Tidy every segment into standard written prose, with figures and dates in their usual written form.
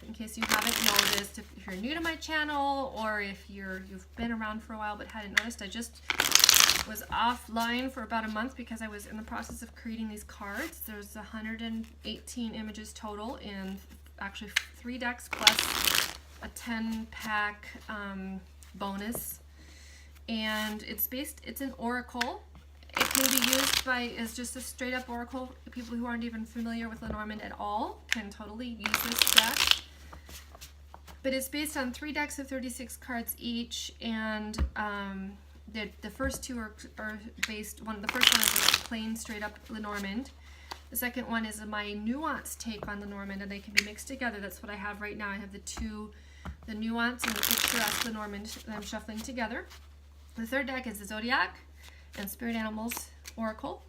in case you haven't noticed, if you're new to my channel or if you've been around for a while but hadn't noticed, I just was offline for about a month because I was in the process of creating these cards. There's 118 images total in actually 3 decks plus a 10-pack bonus. And it's an oracle. It can be used as just a straight up oracle. People who aren't even familiar with Lenormand at all can totally use this deck. But it's based on 3 decks of 36 cards each, and the first 2 are based. The first one is a plain straight up Lenormand. The second one is my nuanced take on Lenormand, and they can be mixed together. That's what I have right now. I have the nuance and the picturesque Lenormand that I'm shuffling together. The third deck is the Zodiac and Spirit Animals Oracle,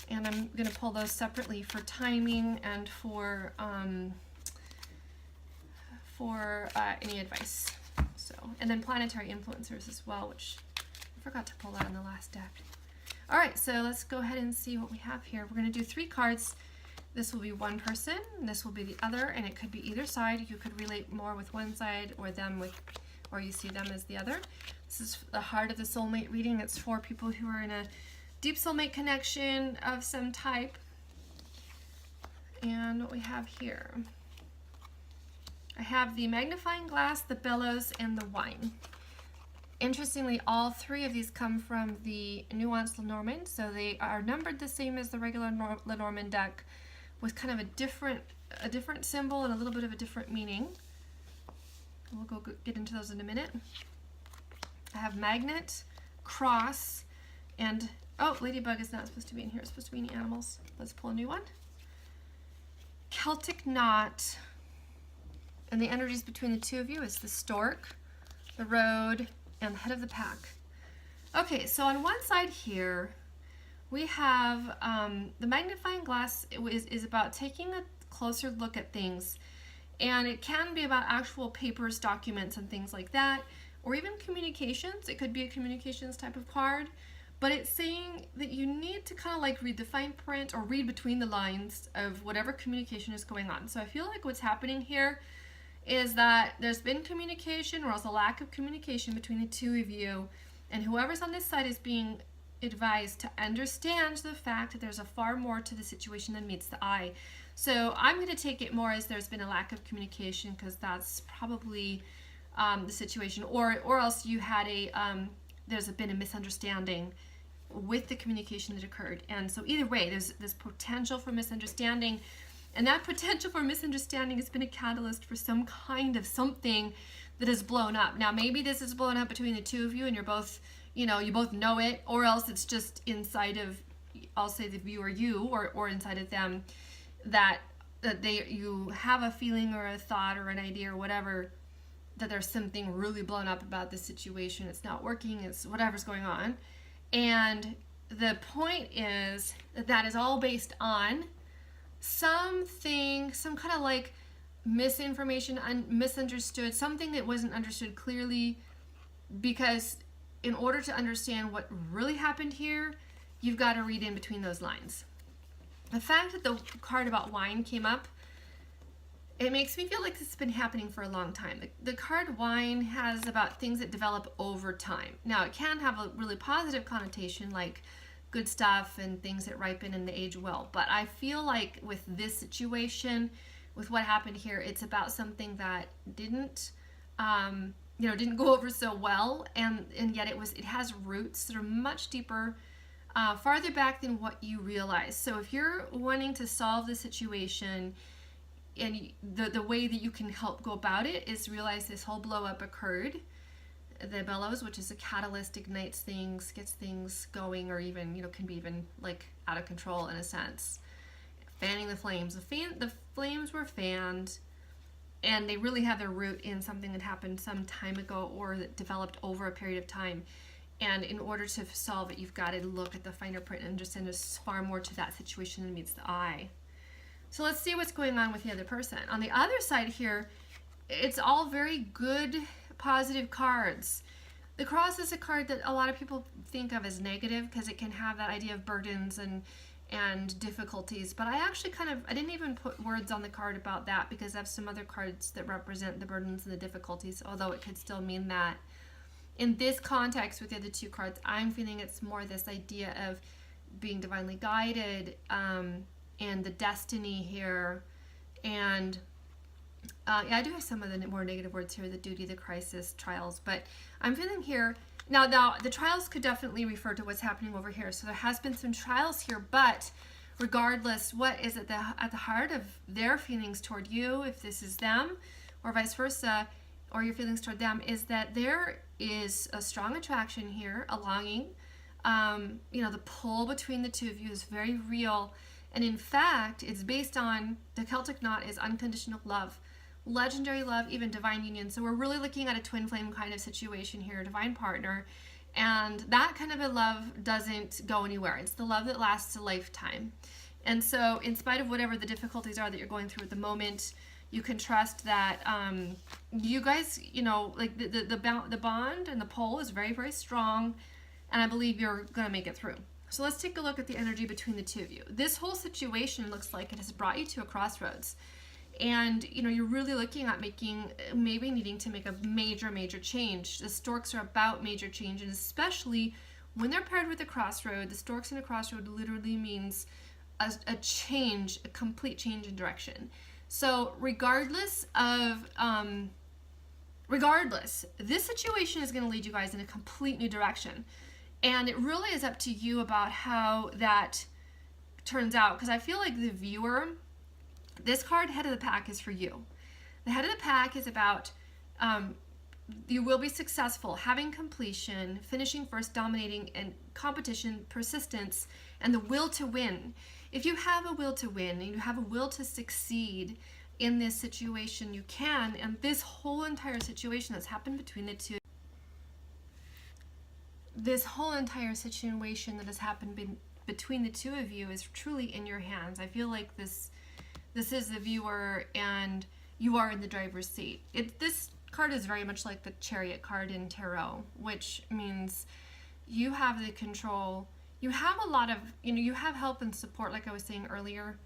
and I'm going to pull those separately for timing and for any advice. So, and then planetary influencers as well, which I forgot to pull out in the last deck. All right, so let's go ahead and see what we have here. We're going to do 3 cards. This will be one person, and this will be the other, and it could be either side. You could relate more with one side or you see them as the other. This is the heart of the soulmate reading. It's for people who are in a deep soulmate connection of some type. And what we have here, I have the magnifying glass, the bellows, and the wine. Interestingly, all 3 of these come from the nuanced Lenormand, so they are numbered the same as the regular Lenormand deck, with kind of a different symbol and a little bit of a different meaning. We'll go get into those in a minute. I have magnet, cross, and oh, ladybug is not supposed to be in here. It's supposed to be any animals. Let's pull a new one. Celtic knot, and the energies between the 2 of you is the stork, the road, and the head of the pack. Okay, so on one side here, we have the magnifying glass is about taking a closer look at things, and it can be about actual papers, documents, and things like that, or even communications. It could be a communications type of card, but it's saying that you need to kind of like read the fine print or read between the lines of whatever communication is going on. So I feel like what's happening here is that there's been communication or else a lack of communication between the 2 of you, and whoever's on this side is being advised to understand the fact that there's a far more to the situation than meets the eye. So I'm going to take it more as there's been a lack of communication, because that's probably the situation, or else you had there's been a misunderstanding with the communication that occurred. And so either way, there's this potential for misunderstanding, and that potential for misunderstanding has been a catalyst for some kind of something that has blown up. Now maybe this is blown up between the 2 of you and you're both, you both know it, or else it's just inside of, I'll say the viewer, you, or inside of them, that you have a feeling or a thought or an idea or whatever, that there's something really blown up about this situation. It's not working, it's whatever's going on. And the point is that is all based on something, some kind of like misinformation, misunderstood, something that wasn't understood clearly, because in order to understand what really happened here, you've got to read in between those lines. The fact that the card about wine came up, it makes me feel like this has been happening for a long time. The card wine has about things that develop over time. Now, it can have a really positive connotation, like good stuff and things that ripen and they age well. But I feel like with this situation, with what happened here, it's about something that didn't go over so well, and yet it has roots that are much deeper, farther back than what you realize. So if you're wanting to solve the situation, and the way that you can help go about it is realize this whole blow up occurred. The bellows, which is a catalyst, ignites things, gets things going, or even, can be even like out of control in a sense. Fanning the flames. The flames were fanned, and they really have their root in something that happened some time ago or that developed over a period of time. And in order to solve it, you've got to look at the finer print and understand there's far more to that situation than meets the eye. So let's see what's going on with the other person. On the other side here, it's all very good, positive cards. The cross is a card that a lot of people think of as negative because it can have that idea of burdens and and difficulties. But I actually I didn't even put words on the card about that because I have some other cards that represent the burdens and the difficulties, although it could still mean that. In this context with the other two cards, I'm feeling it's more this idea of being divinely guided, and the destiny here. And yeah, I do have some of the more negative words here, the duty, the crisis, trials, but I'm feeling here, now the trials could definitely refer to what's happening over here. So there has been some trials here, but regardless, what is at the heart of their feelings toward you, if this is them, or vice versa, or your feelings toward them, is that there is a strong attraction here, a longing. The pull between the two of you is very real. And in fact, it's based on, the Celtic knot is unconditional love, legendary love, even divine union. So we're really looking at a twin flame kind of situation here, a divine partner. And that kind of a love doesn't go anywhere. It's the love that lasts a lifetime. And so in spite of whatever the difficulties are that you're going through at the moment, you can trust that you guys, like the bond and the pull is very, very strong. And I believe you're going to make it through. So let's take a look at the energy between the two of you. This whole situation looks like it has brought you to a crossroads. And, you're really looking at maybe needing to make a major, major change. The storks are about major change, and especially when they're paired with a crossroad, the storks in a crossroad literally means a change, a complete change in direction. So regardless, this situation is going to lead you guys in a complete new direction. And it really is up to you about how that turns out. Because I feel like the viewer, this card, head of the pack, is for you. The head of the pack is about you will be successful, having completion, finishing first, dominating, and competition, persistence, and the will to win. If you have a will to win and you have a will to succeed in this situation, you can. And this whole entire situation that's happened between the two, between the two of you is truly in your hands. I feel like this is the viewer and you are in the driver's seat. This card is very much like the Chariot card in Tarot, which means you have the control. You have a lot of, you have help and support, like I was saying earlier,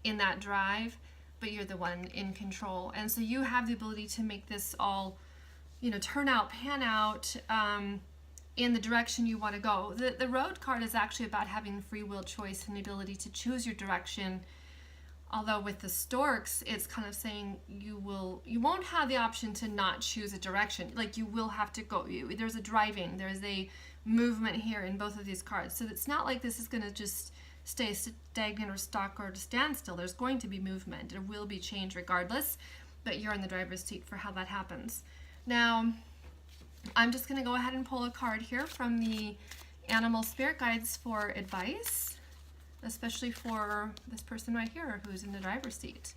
in that drive, but you're the one in control. And so you have the ability to make this all, pan out, in the direction you want to go. The Road card is actually about having free will, choice, and the ability to choose your direction. Although with the storks, it's kind of saying you won't have the option to not choose a direction. Like, you will have to go. There's a driving, there's a movement here in both of these cards. So it's not like this is going to just stay stagnant or stuck or to stand still. There's going to be movement. There will be change regardless, but you're in the driver's seat for how that happens. Now, I'm just going to go ahead and pull a card here from the Animal Spirit Guides for advice, especially for this person right here who's in the driver's seat.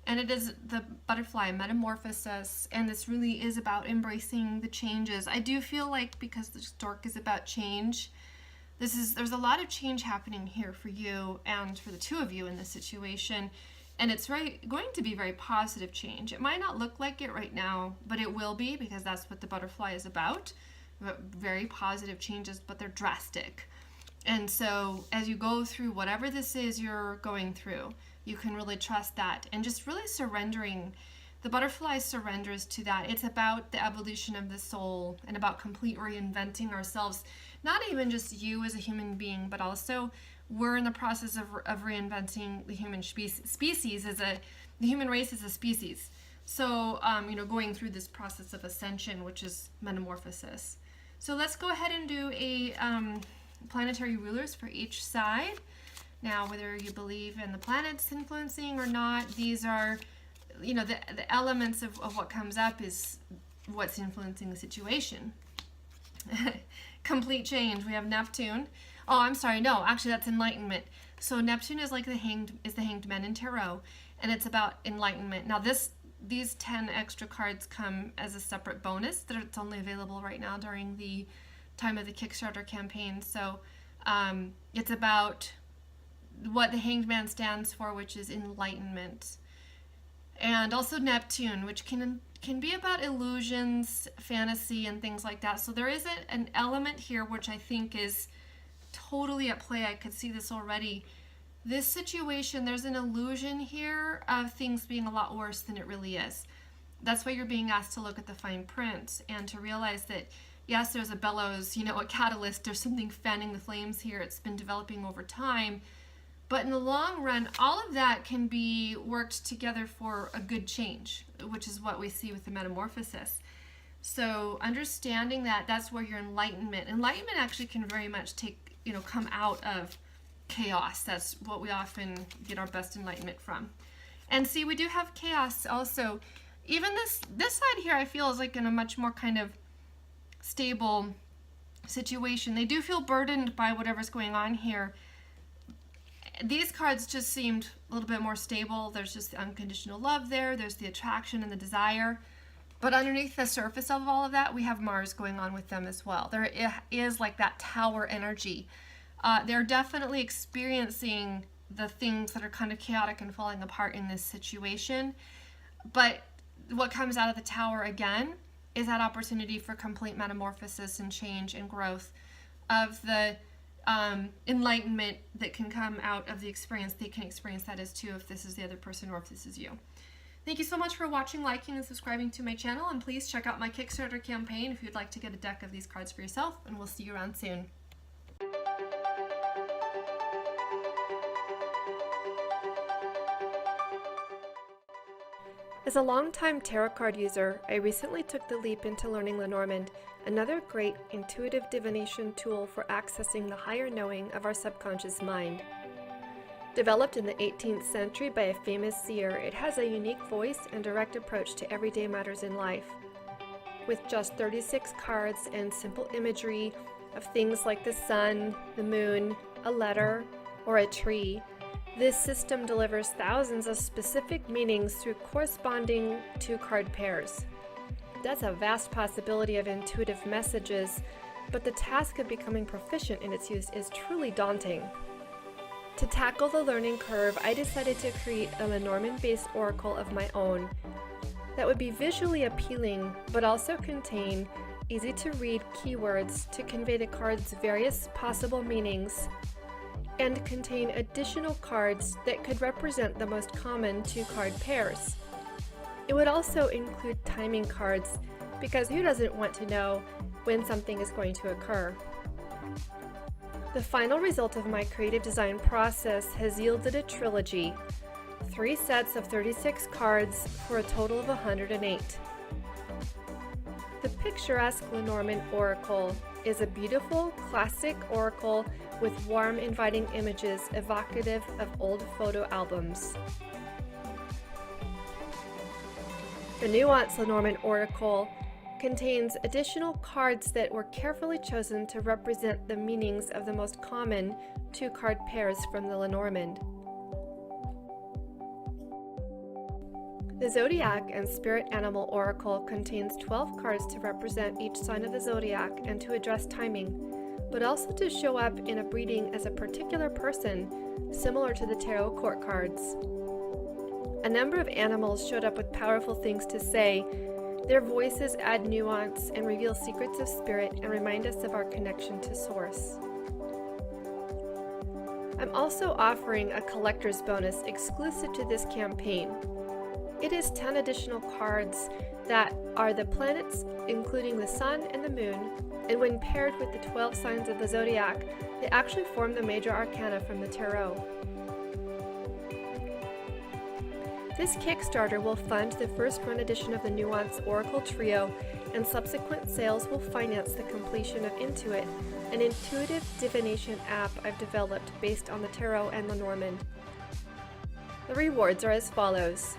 And it is the butterfly metamorphosis, and this really is about embracing the changes. I do feel like, because the stork is about change, there's a lot of change happening here for you and for the two of you in this situation. And it's going to be very positive change. It might not look like it right now, but it will be, because that's what the butterfly is about. Very positive changes, but they're drastic. And so as you go through whatever this is you're going through, you can really trust that. And just really surrendering. The butterfly surrenders to that. It's about the evolution of the soul and about complete reinventing ourselves. Not even just you as a human being, but also we're in the process of reinventing the human species the human race as a species. So, going through this process of ascension, which is metamorphosis. So let's go ahead and do a planetary rulers for each side. Now, whether you believe in the planets influencing or not, these are, the elements of what comes up is what's influencing the situation. Complete change. We have Neptune. Oh, I'm sorry. No, actually, that's enlightenment. So Neptune is like the hanged man in Tarot, and it's about enlightenment. Now, these 10 extra cards come as a separate bonus that it's only available right now during the time of the Kickstarter campaign. So it's about what the hanged man stands for, which is enlightenment. And also Neptune, which can be about illusions, fantasy, and things like that. So there is an element here which I think is totally at play. I could see this already, This situation, there's an illusion here of things being a lot worse than it really is. That's why you're being asked to look at the fine print and to realize that, yes, there's a bellows, a catalyst, there's something fanning the flames here. It's been developing over time. But in the long run, all of that can be worked together for a good change, which is what we see with the metamorphosis. So understanding that, that's where your enlightenment actually can very much come out of chaos. That's what we often get our best enlightenment from. And see, we do have chaos also. Even this side here, I feel, is like in a much more kind of stable situation. They do feel burdened by whatever's going on here. These cards just seemed a little bit more stable. There's just the unconditional love there. There's the attraction and the desire. But underneath the surface of all of that, we have Mars going on with them as well. There is like that tower energy. They're definitely experiencing the things that are kind of chaotic and falling apart in this situation. But what comes out of the tower again is that opportunity for complete metamorphosis and change and growth of the enlightenment that can come out of the experience. They can experience that as too, if this is the other person or if this is you. Thank you so much for watching, liking, and subscribing to my channel, and please check out my Kickstarter campaign if you'd like to get a deck of these cards for yourself, and we'll see you around soon. As a longtime tarot card user, I recently took the leap into learning Lenormand, another great intuitive divination tool for accessing the higher knowing of our subconscious mind. Developed in the 18th century by a famous seer, it has a unique voice and direct approach to everyday matters in life. With just 36 cards and simple imagery of things like the sun, the moon, a letter, or a tree, this system delivers thousands of specific meanings through corresponding two-card pairs. That's a vast possibility of intuitive messages, but the task of becoming proficient in its use is truly daunting. To tackle the learning curve, I decided to create a Lenormand-based oracle of my own that would be visually appealing, but also contain easy-to-read keywords to convey the card's various possible meanings, and contain additional cards that could represent the most common two-card pairs. It would also include timing cards, because who doesn't want to know when something is going to occur? The final result of my creative design process has yielded a trilogy, 3 sets of 36 cards for a total of 108. The picturesque Lenormand oracle is a beautiful, classic oracle with warm, inviting images evocative of old photo albums. The nuanced Lenormand oracle contains additional cards that were carefully chosen to represent the meanings of the most common two-card pairs from the Lenormand. The Zodiac and Spirit Animal Oracle contains 12 cards to represent each sign of the zodiac and to address timing, but also to show up in a reading as a particular person, similar to the tarot court cards. A number of animals showed up with powerful things to say. Their voices add nuance and reveal secrets of spirit and remind us of our connection to Source. I'm also offering a collector's bonus exclusive to this campaign. It is 10 additional cards that are the planets, including the sun and the moon, and when paired with the 12 signs of the zodiac, they actually form the major arcana from the tarot. This Kickstarter will fund the first run edition of the Nuance Oracle Trio, and subsequent sales will finance the completion of Intuit, an intuitive divination app I've developed based on the tarot and Lenormand. The rewards are as follows.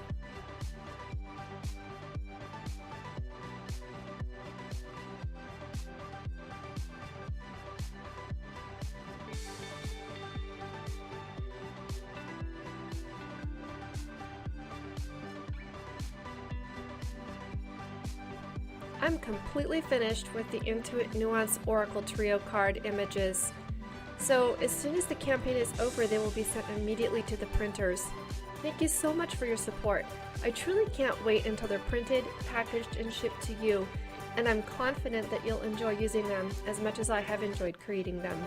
I'm completely finished with the Intuit Nuance Oracle Trio card images. So as soon as the campaign is over, they will be sent immediately to the printers. Thank you so much for your support. I truly can't wait until they're printed, packaged, and shipped to you, and I'm confident that you'll enjoy using them as much as I have enjoyed creating them.